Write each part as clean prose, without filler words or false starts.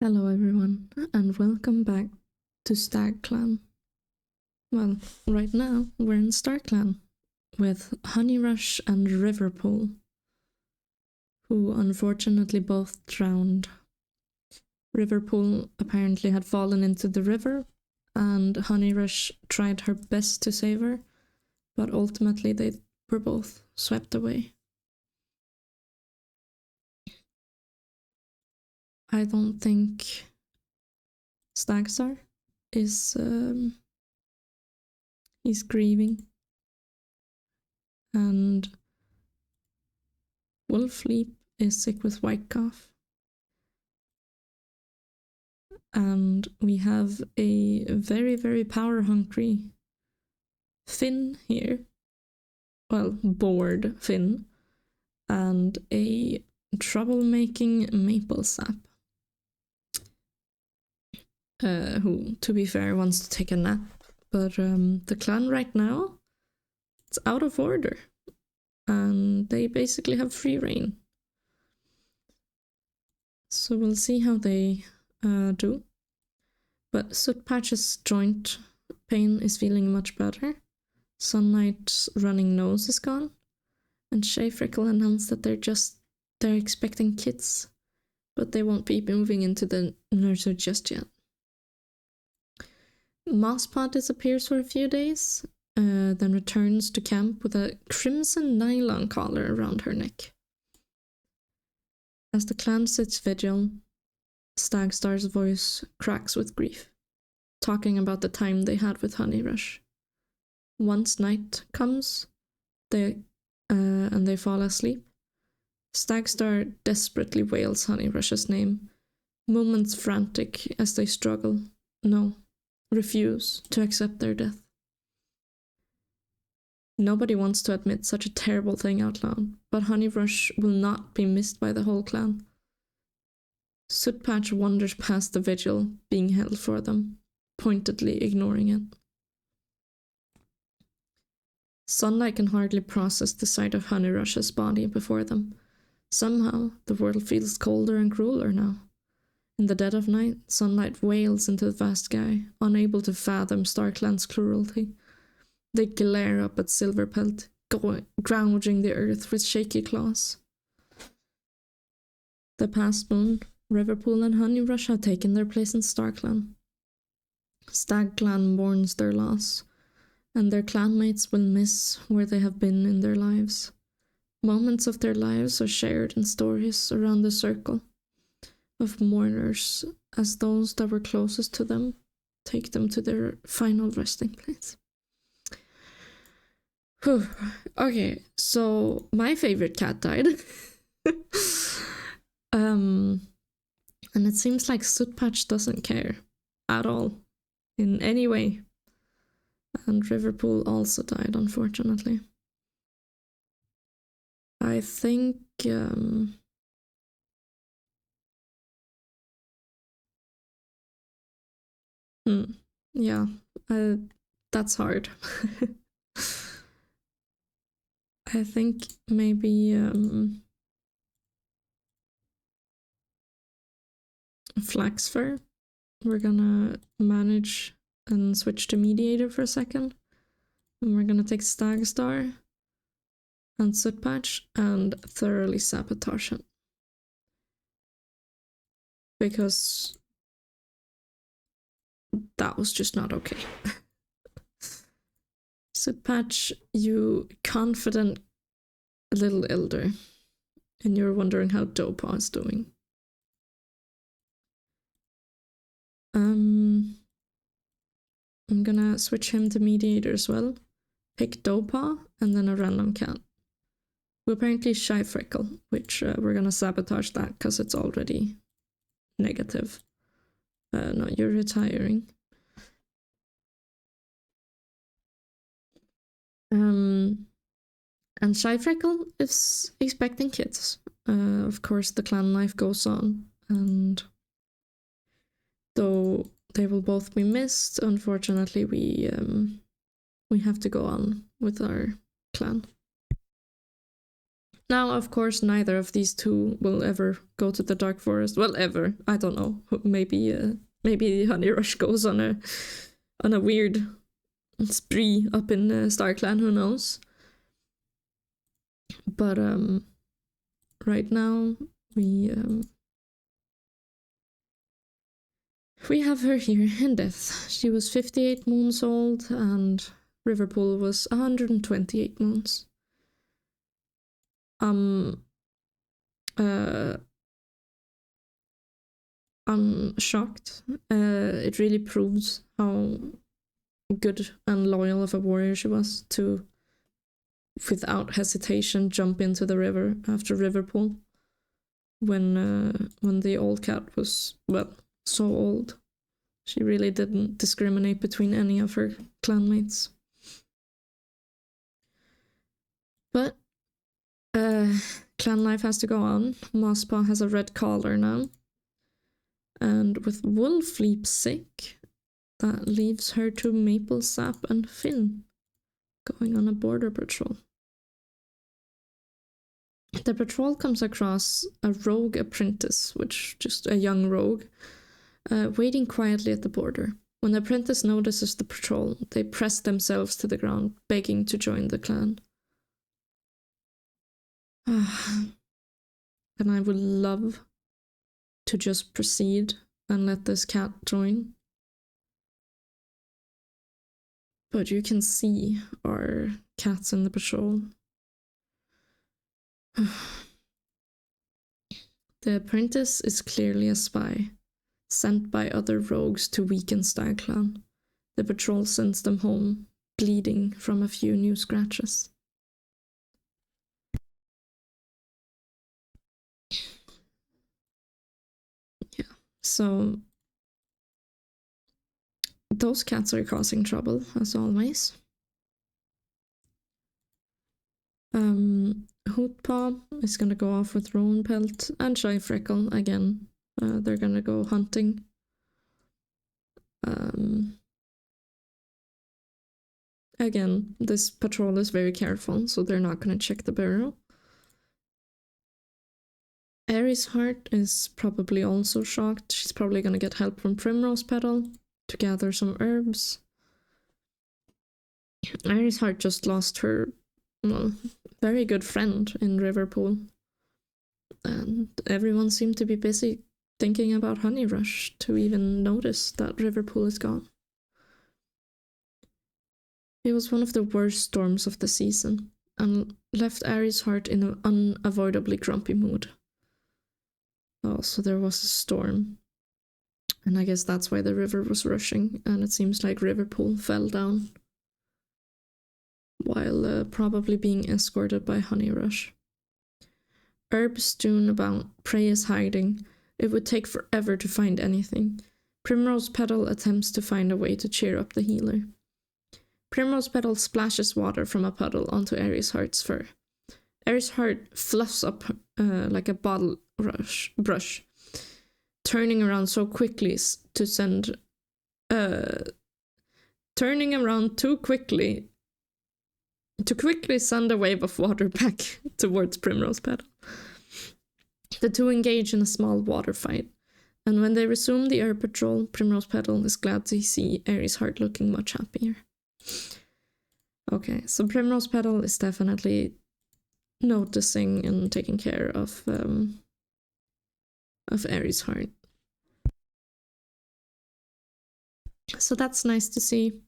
Hello everyone, and welcome back to Stagclan. Well, right now we're in Stagclan with Honeyrush and Riverpool, who unfortunately both drowned. Riverpool apparently had fallen into the river, and Honeyrush tried her best to save her, but ultimately they were both swept away. I don't think Stagstar is he's grieving, and Wolfleap is sick with white cough. And we have a very, very power hungry Finn here. Well, bored Finn. And a troublemaking Maple Sap. Who, to be fair, wants to take a nap. But the clan right now, it's out of order. And they basically have free reign. So we'll see how they do. But Sootpatch's joint pain is feeling much better. Sunlight's running nose is gone. And Shayfreckle announced that they're expecting kids, but they won't be moving into the nursery just yet. Mosspot disappears for a few days, then returns to camp with a crimson nylon collar around her neck. As the clan sits vigil, Stagstar's voice cracks with grief, talking about the time they had with Honeyrush. Once night comes, and they fall asleep, Stagstar desperately wails Honeyrush's name, moments frantic as they refuse to accept their death. Nobody wants to admit such a terrible thing out loud, but Honeyrush will not be missed by the whole clan. Sootpatch wanders past the vigil being held for them, pointedly ignoring it. Sunlight can hardly process the sight of Honeyrush's body before them. Somehow, the world feels colder and crueler now. In the dead of night, Sunlight wails into the vast sky, unable to fathom Starclan's cruelty. They glare up at Silverpelt, gouging the earth with shaky claws. The past moon, Riverpool and Honeyrush have taken their place in Starclan. Stagclan mourns their loss, and their clanmates will miss where they have been in their lives. Moments of their lives are shared in stories around the circle of mourners as those that were closest to them take them to their final resting place. Whew. Okay, so my favorite cat died. And it seems like Sootpatch doesn't care at all in any way. And Riverpool also died, unfortunately. I think yeah, that's hard. I think maybe Flaxfur. We're gonna manage and switch to Mediator for a second. And we're gonna take Stagstar and Sootpatch and thoroughly sabotage it. Because that was just not okay. Sootpatch, you confident little elder, and you're wondering how Dopa is doing. I'm gonna switch him to Mediator as well. Pick Dopa and then a random cat. Who apparently is Shyfreckle, which we're gonna sabotage that because it's already negative. No, you're retiring. And Shyfreckle is expecting kids. Of course, the clan life goes on, and though they will both be missed, unfortunately, we have to go on with our clan. Now, of course, neither of these two will ever go to the Dark Forest. Well, ever. I don't know. Maybe Honeyrush goes on a weird spree up in Stagclan. Who knows? But right now we have her here in death. She was 58 moons old, and Riverpool was 128 moons. I'm shocked. It really proves how good and loyal of a warrior she was to, without hesitation, jump into the river after Riverpool when the old cat was, well, so old. She really didn't discriminate between any of her clanmates. But clan life has to go on. Mosspaw has a red collar now. And with Wolfleap sick, that leaves her to Maple Sap and Finn going on a border patrol. The patrol comes across a rogue apprentice, which just a young rogue, waiting quietly at the border. When the apprentice notices the patrol, they press themselves to the ground, begging to join the clan. And I would love to just proceed and let this cat join. But you can see our cats in the patrol. The apprentice is clearly a spy, sent by other rogues to weaken Stagclan. The patrol sends them home, bleeding from a few new scratches. Yeah, so those cats are causing trouble, as always. Hootpaw is gonna go off with Rowan Pelt and Shy Freckle again. They're gonna go hunting. Again, this patrol is very careful, so they're not gonna check the burrow. Aries Heart is probably also shocked. She's probably gonna get help from Primrose Petal to gather some herbs. Aries Heart just lost her, well, very good friend in Riverpool. And everyone seemed to be busy thinking about Honeyrush to even notice that Riverpool is gone. It was one of the worst storms of the season and left Aries Heart in an unavoidably grumpy mood. Oh, so there was a storm. And I guess that's why the river was rushing, and it seems like Riverpool fell down while probably being escorted by Honeyrush. Herbs strewn about, prey is hiding. It would take forever to find anything. Primrose Petal attempts to find a way to cheer up the healer. Primrose Petal splashes water from a puddle onto Aries Heart's fur. Aries Heart fluffs up like a bottle brush, turning around so quickly to send... turning around too quickly to quickly send a wave of water back towards Primrose Petal. The two engage in a small water fight, and when they resume the air patrol, Primrose Petal is glad to see Aries Heart looking much happier. Okay, so Primrose Petal is definitely noticing and taking care of Aries Heart. So that's nice to see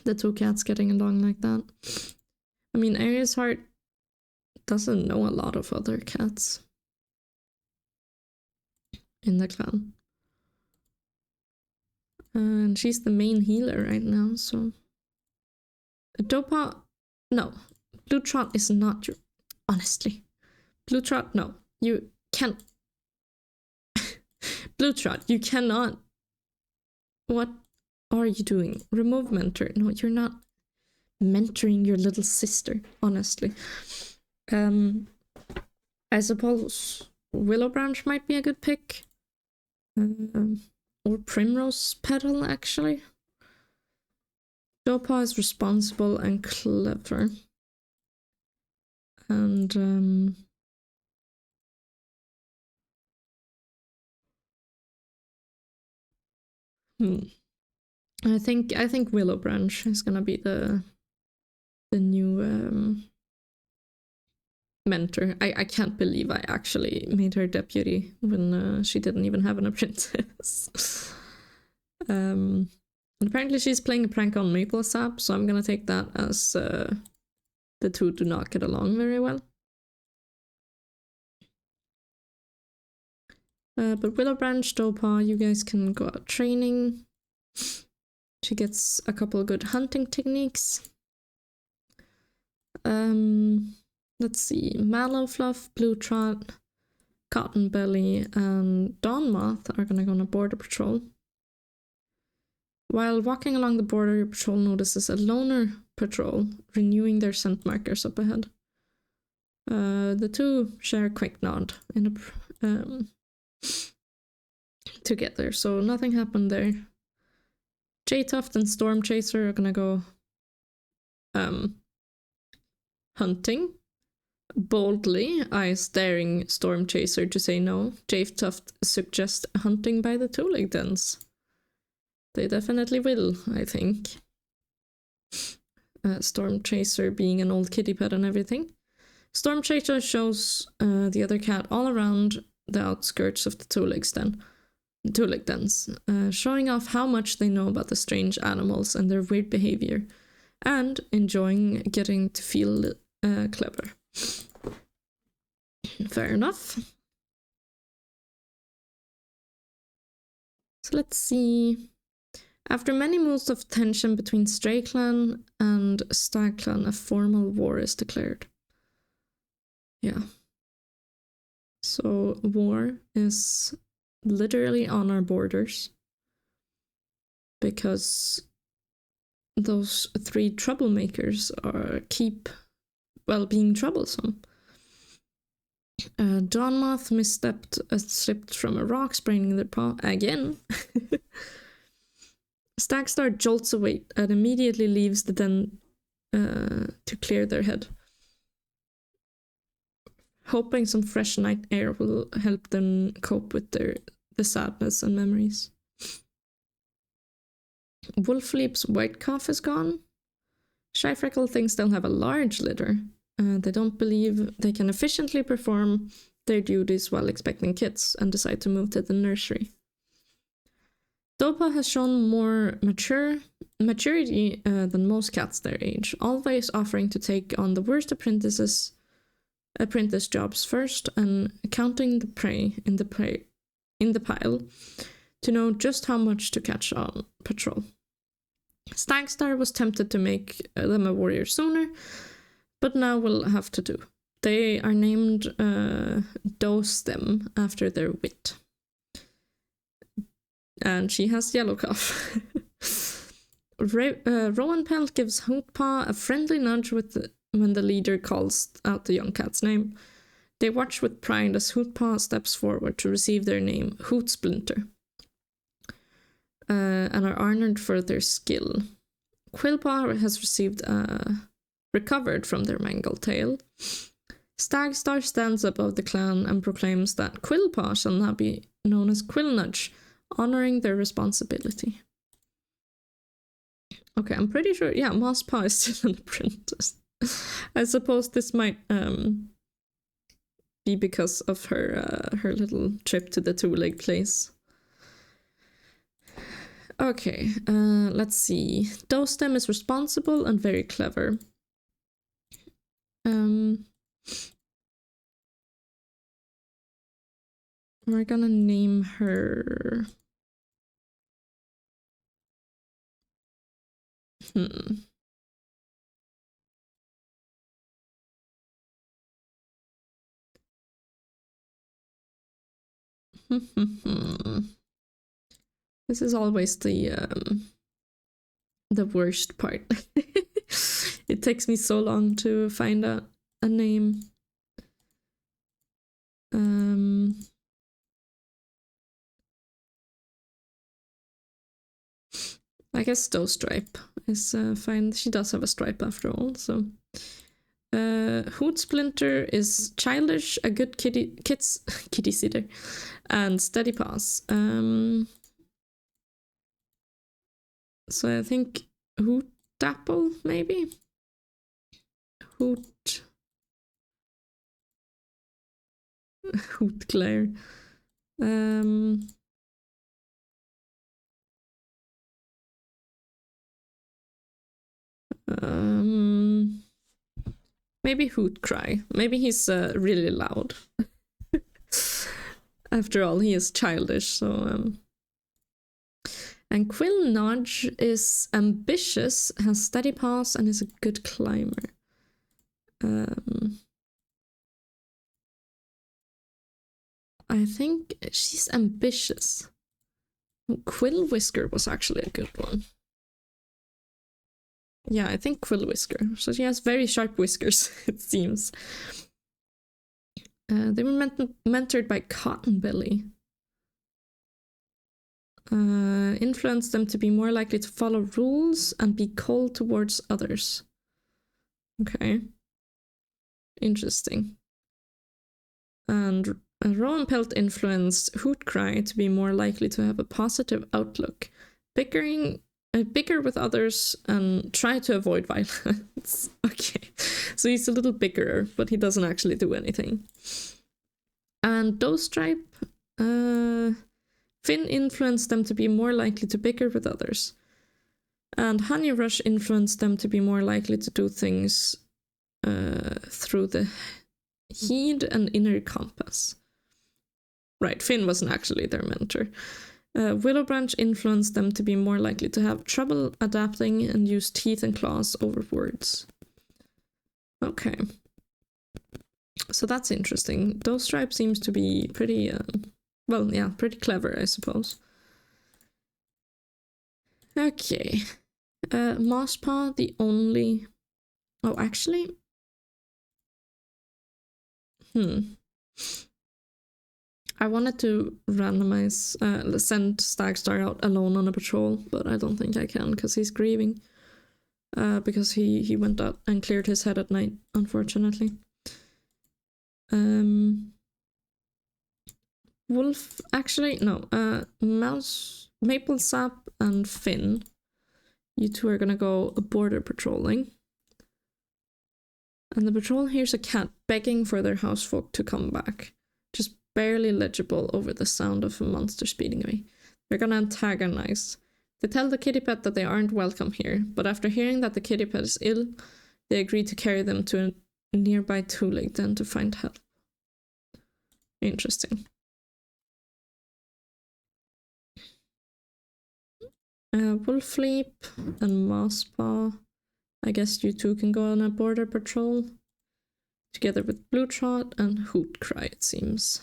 the two cats getting along like that. I mean, Aries Heart doesn't know a lot of other cats in the clan. And she's the main healer right now, so... Dopa... No. Blue Trot is not your... Honestly. Blue Trot, no. You can't... Blue Trot, you cannot... What are you doing? Remove mentor. No, you're not mentoring your little sister, honestly. I suppose Willow Branch might be a good pick. Or Primrose Petal, actually. Dopa is responsible and clever. And I think Willow Branch is gonna be the new mentor. I can't believe I actually made her deputy when she didn't even have an apprentice. And apparently she's playing a prank on Maple Sap, so I'm gonna take that as the two do not get along very well. But Willow Branch, Dopa, you guys can go out training. She gets a couple of good hunting techniques. Let's see, Mallow Fluff, Blue Trot, Cotton Belly, and Dawn Moth are gonna go on a border patrol. While walking along the border, your patrol notices a loner patrol renewing their scent markers up ahead. The two share a quick nod together, so nothing happened there. J-Tuft and Storm Chaser are gonna go hunting. Boldly, eyes daring Storm Chaser to say no. J-Tuft suggests hunting by the two-leg dens. They definitely will, I think. Storm Chaser being an old kitty pet and everything. Storm Chaser shows the other cat all around the outskirts of the two-leg dens, showing off how much they know about the strange animals and their weird behavior, and enjoying getting to feel clever. Fair enough. So let's see. After many moves of tension between Stagclan and Stagclan, a formal war is declared. Yeah. So war is literally on our borders because those three troublemakers keep being troublesome. Dawn Moth slipped from a rock, spraining their paw again. Stagstar jolts away and immediately leaves the den to clear their head, hoping some fresh night air will help them cope with the sadness and memories. Wolfleap's white cough is gone. Shyfreckle thinks they'll have a large litter. They don't believe they can efficiently perform their duties while expecting kids and decide to move to the nursery. Dopa has shown more maturity than most cats their age, always offering to take on the worst apprentice jobs first and counting the prey in the pile to know just how much to catch on patrol. Stagstar was tempted to make them a warrior sooner, but now will have to do. They are named Dose Them after their wit. And she has yellow cough. Rowan Pelt gives Hootpaw a friendly nudge when the leader calls out the young cat's name. They watch with pride as Hootpaw steps forward to receive their name, Hoot Splinter, and are honored for their skill. Quillpaw has recovered from their mangled tail. Stagstar stands above the clan and proclaims that Quillpaw shall now be known as Quillnudge, honoring their responsibility. Okay, I'm pretty sure, yeah, Mosspaw is still an apprentice. I suppose this might be because of her little trip to the two-leg place. Okay, let's see. Dostem is responsible and very clever. We're gonna name her... This is always the worst part. It takes me so long to find a name. I guess Stowstripe is fine. She does have a stripe after all, so Hoot Splinter is childish, a good kitty sitter, and steady paws. So I think Hoot Dapple, maybe? Hoot Glare. Maybe Hoot Cry. Maybe he's really loud. After all, he is childish, so... And Quill Nudge is ambitious, has steady paws, and is a good climber. I think she's ambitious. Quill Whisker was actually a good one. Yeah, I think Quill Whisker. So she has very sharp whiskers, it seems. They were mentored by Cottonbelly. Influenced them to be more likely to follow rules and be cold towards others. Okay. Interesting. And Rowan Pelt influenced Hootcry to be more likely to have a positive outlook, bicker with others, and try to avoid violence. Okay, so he's a little bickerer, but he doesn't actually do anything. And Dowstripe, Finn influenced them to be more likely to bicker with others. And Honeyrush influenced them to be more likely to do things through the heed and inner compass. Right, Finn wasn't actually their mentor. Willowbranch influenced them to be more likely to have trouble adapting and use teeth and claws over words. Okay. So that's interesting. Dowstripe seems to be pretty, pretty clever, I suppose. Okay. Mosspaw, the only... Oh, actually... I wanted to randomize, send Stagstar out alone on a patrol, but I don't think I can because he's grieving. Because he went out and cleared his head at night, unfortunately. Wolf, actually, no. Mouse, Maple Sap, and Finn. You two are gonna go border patrolling. And the patrol hears a cat begging for their housefolk to come back. Just barely legible over the sound of a monster speeding away. They're gonna antagonize. They tell the kitty pet that they aren't welcome here, but after hearing that the kitty pet is ill, they agree to carry them to a nearby two-leg den to find help. Interesting. Wolfleap and Mosspaw. I guess you two can go on a border patrol. Together with Bluetrot and Hootcry, it seems.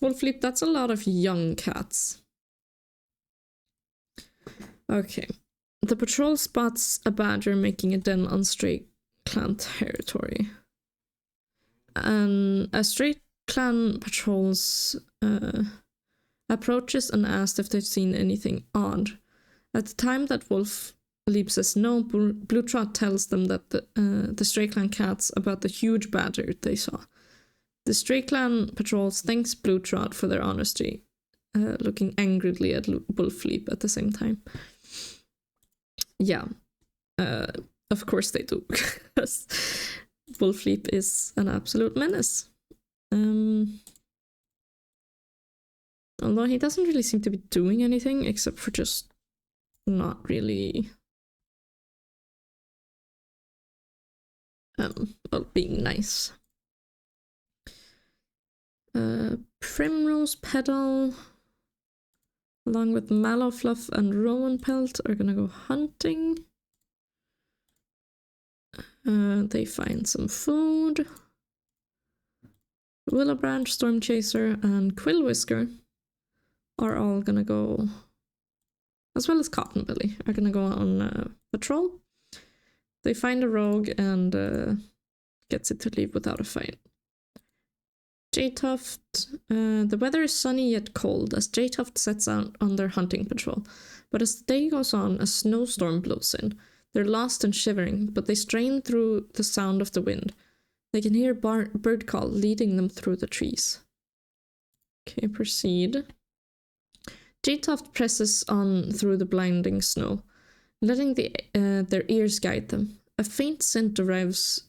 Wolfleap, that's a lot of young cats. Okay. The patrol spots a badger making a den on Stagclan territory. And a Stagclan patrols approaches and asks if they've seen anything odd. At the time that Wolfleap says no, Bluetrot tells them that the Stagclan cats about the huge badger they saw. The Stagclan patrols thanks Bluetrot for their honesty, looking angrily at Wolfleap at the same time. Yeah, of course they do, because Wolfleap is an absolute menace. Although he doesn't really seem to be doing anything except for just not really being nice. Primrose Petal, along with Mallowfluff and Rowan Pelt, are gonna go hunting. They find some food. Willowbranch, Stormchaser, and Quillwhisker are all gonna go, as well as Cottonbelly, are gonna go on patrol. They find a rogue and gets it to leave without a fight. J-Tuft, the weather is sunny yet cold as J-Tuft sets out on their hunting patrol, but as the day goes on, a snowstorm blows in. They're lost and shivering, but they strain through the sound of the wind. They can hear bird call leading them through the trees. Okay, proceed. J-Toft presses on through the blinding snow, letting their ears guide them. A faint scent arrives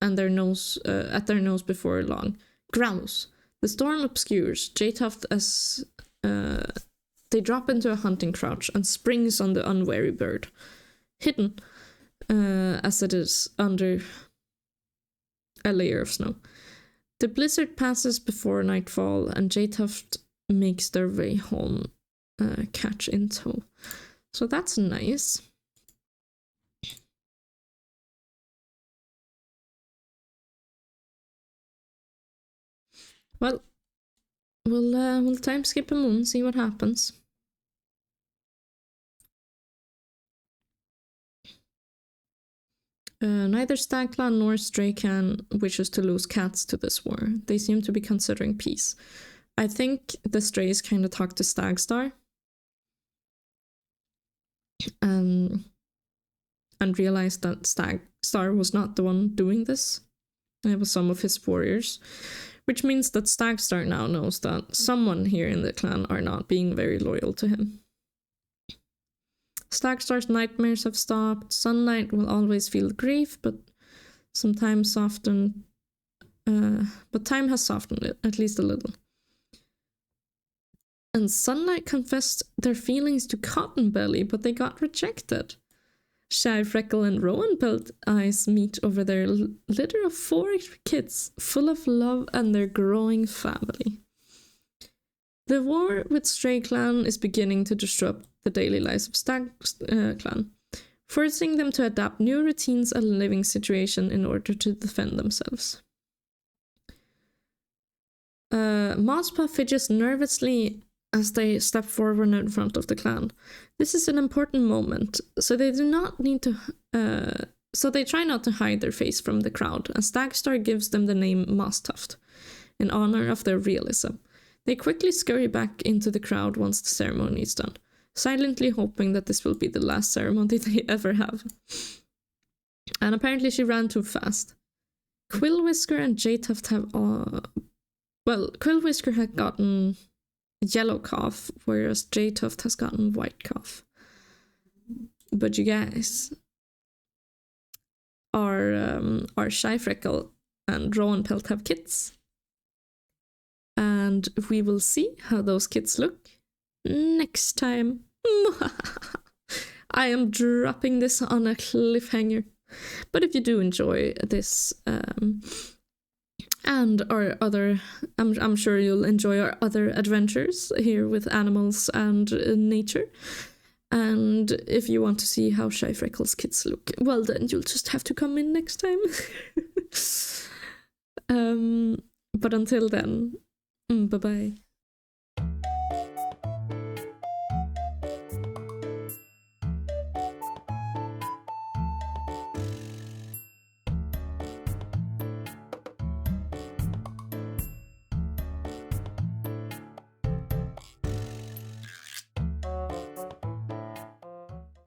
at their nose before long. Growls. The storm obscures J-Toft as they drop into a hunting crouch and springs on the unwary bird, hidden as it is under a layer of snow. The blizzard passes before nightfall, and J-Toft makes their way home, catch in tow. So that's nice. Well, we'll time skip a moon, see what happens. Neither Stagclan nor Stagclan wishes to lose cats to this war. They seem to be considering peace. I think the Strays kind of talked to Stagstar and realized that Stagstar was not the one doing this. It was some of his warriors, which means that Stagstar now knows that someone here in the clan are not being very loyal to him. Stagstar's nightmares have stopped. Sunlight will always feel grief, but time has softened it, at least a little. And Sunlight confessed their feelings to Cottonbelly, but they got rejected. Shy Freckle and Rowanpelt eyes meet over their litter of 4 kids, full of love and their growing family. The war with Stagclan is beginning to disrupt the daily lives of Stagclan, forcing them to adapt new routines and living situation in order to defend themselves. Mospa fidgets nervously as they step forward in front of the clan. This is an important moment, so they do not need to. So they try not to hide their face from the crowd, and Stagstar gives them the name Mostuft, in honor of their realism. They quickly scurry back into the crowd once the ceremony is done, silently hoping that this will be the last ceremony they ever have. And apparently she ran too fast. Quillwhisker and J-Tuft have Quillwhisker had gotten yellow cough, whereas J-Tuft has gotten white cough. But you guys, our Shy Freckle and Rowanpelt have kids. And we will see how those kids look next time. I am dropping this on a cliffhanger. But if you do enjoy this, and our other, I'm sure you'll enjoy our other adventures here with animals and nature. And if you want to see how Shy Freckle's kids look, well then you'll just have to come in next time. But until then, bye-bye.